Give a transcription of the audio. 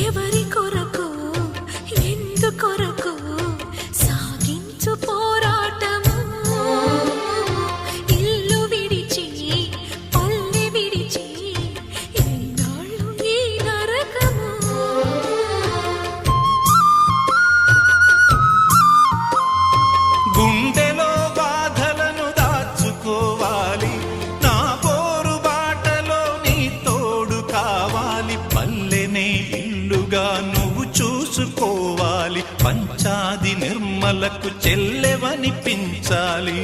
ఎవరి కొరకు ఎందుకొరకు సాగించు పోరాటము ఇల్లు విడిచి పల్లె విడిచి ఎన్నాళ్ళు ఈ నరకము గుండెలో బాధలను దాచుకోవాలి నా పోరు బాటలో నీ తోడు కావాలి పల్లెనే ఇల్లుగా నువ్వు చూసుకోవాలి పంచాది నిర్మలకు చెల్లెవనిపించాలి